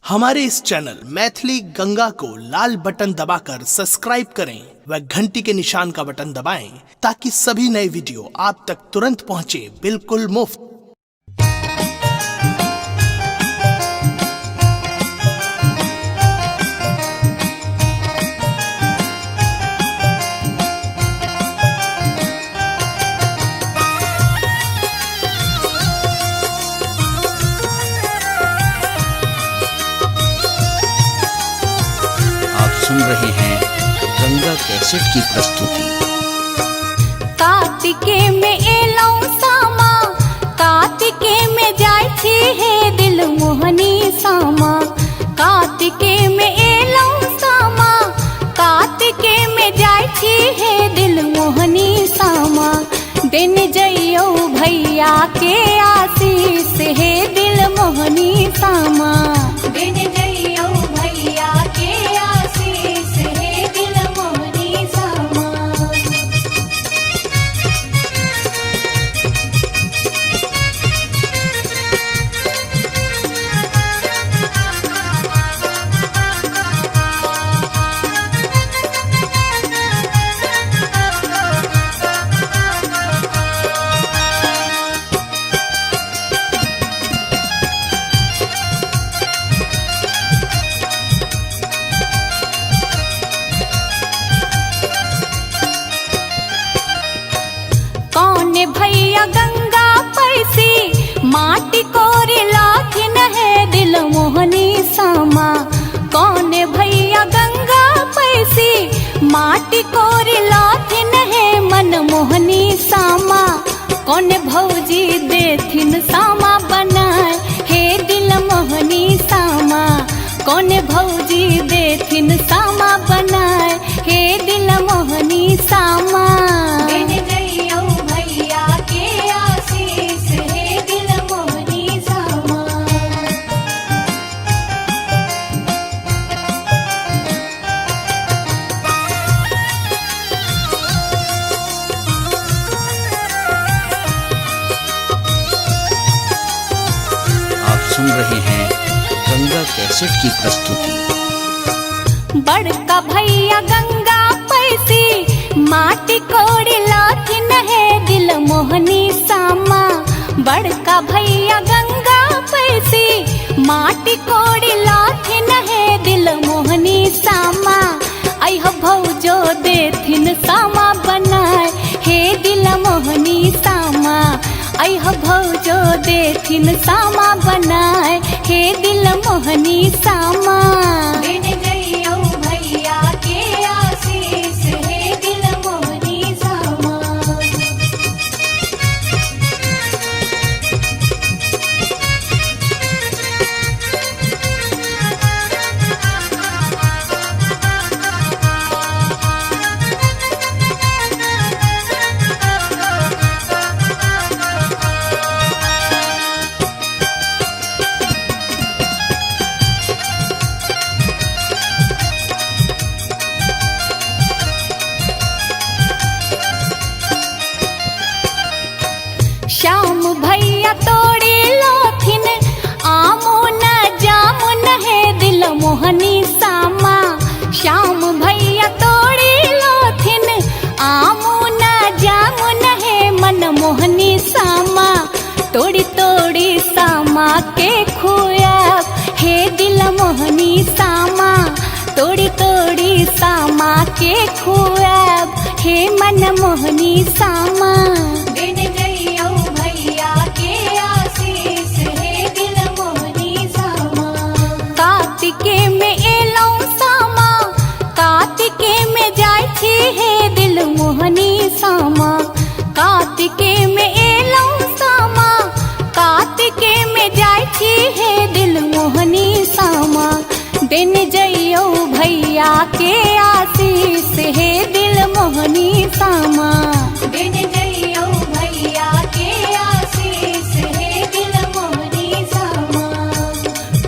हमारे इस चैनल मैथिली गंगा को लाल बटन दबाकर सब्सक्राइब करें व घंटी के निशान का बटन दबाएं ताकि सभी नए वीडियो आप तक तुरंत पहुंचे बिल्कुल मुफ्त। सुन रहे हैं गंगा कैसेट की प्रस्तुति। कार्तिके में एलौ सामा, कार्तिके में जाय छी हे दिल मोहनी सामा। कार्तिके में एलौ सामा, कार्तिके में जाय छी हे दिल मोहनी सामा। दिन जइयो भैया के आशीष हे दिल मोहनी सामा। दिन जइयो भैया के भैया गंगा पैसी माटी कोरी लाथिन है दिल मोहनी सामा। कौन भैया गंगा पैसी माटी कोरी लाथिन है मन मोहनी सामा। कौन भौजी देथिन सामा बनाए हे दिल मोहनी सामा। कौन भौजी देथिन सामा बनाए हे दिल मोहनी सामा। सुन रहे हैं गंगा कैसेट की प्रस्तुति। बड़का भैया गंगा पैसी माटी कोड़ी लाथिन है दिल मोहनी सामा। बड़का भैया गंगा पैसी माटी कोड़ी लाथिन है दिल मोहनी सामा। अह भौजो देथिन सामा बनाए हे दिल मोहनी सामा। अह भौजो देथिन सामा बनाए हे दिल मोहनी सामा। दिन जइयो भैया के आशीष हे दिल मोहनी सामा। श्याम भैया तोड़ी लोथिन आमो न जामुन है दिल मोहनी सामा। श्याम भैया तोड़ी लोथिन आमो न जामुन है मन मोहनी सामा। तोड़ी तोड़ी सामा के खुआब हे दिल मोहनी सामा। तोड़ी तोड़ी सामा के खुआब हे मन मोहनी सामा। कार्तिके में एलौ सामा, कार्तिके में जाय छी हे दिल मोहनी सामा। कार्तिके में एलौ सामा, कार्तिके में जाय छी हे दिल मोहनी सामा। दिन जइयो भैया के आशीष हे दिल मोहनी सामा। दिन जइयो भैया के आशीष हे दिल मोहनी सामा।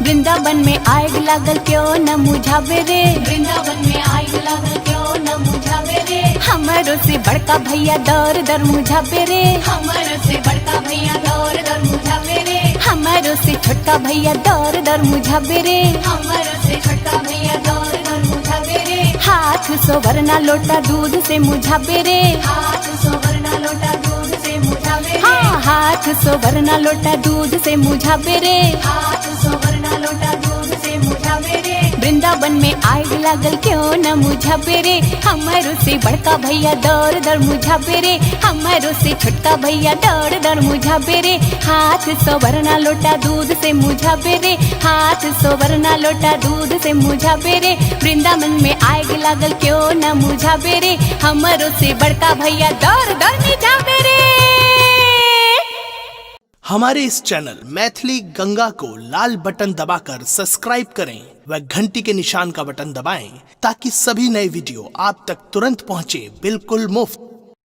वृंदावन में आग लागल क्यों न मुझावे रे। वृंदावन में आग लागल क्यों न मुझावे रे। हमरो से बड़का भैया दर दर मुझावे रे। हमरो से बड़का भैया दर दर मुझावे रे। हम हमारो से छोटा भैया दौर दौर मुझाबे रे, हमारो से छोटा भैया दौर दौर मुझाबे रे, हाथ सोवरना लोटा दूध से मुझाबे रे, हाथ सोवरना लोटा दूध से मुझाबे रे, हाँ हाथ सोवरना लोटा दूध से मुझाबे रे। हाथ सोवरना लोटा दूध से मुझाबे रे, वृंदावन में आग लागल क्यों न मुझाबे रे, हमारो से बड़का भैया दौर दौर मुझाबे रे, हमारो से छोटका भैया दौर दौर मुझाबे रे, हाथ सोवरना लोटा दूध से मुझाबे रे, हाथ सोवरना लोटा दूध से मुझाबे रे। वृंदावन में आग लागल क्यों न मुझाबे रे, हमारो से बड़का भैया दौर दौर मुझाबे रे। हमारे इस चैनल मैथिली गंगा को लाल बटन दबाकर सब्सक्राइब करें व घंटी के निशान का बटन दबाएं ताकि सभी नए वीडियो आप तक तुरंत पहुंचे बिल्कुल मुफ्त।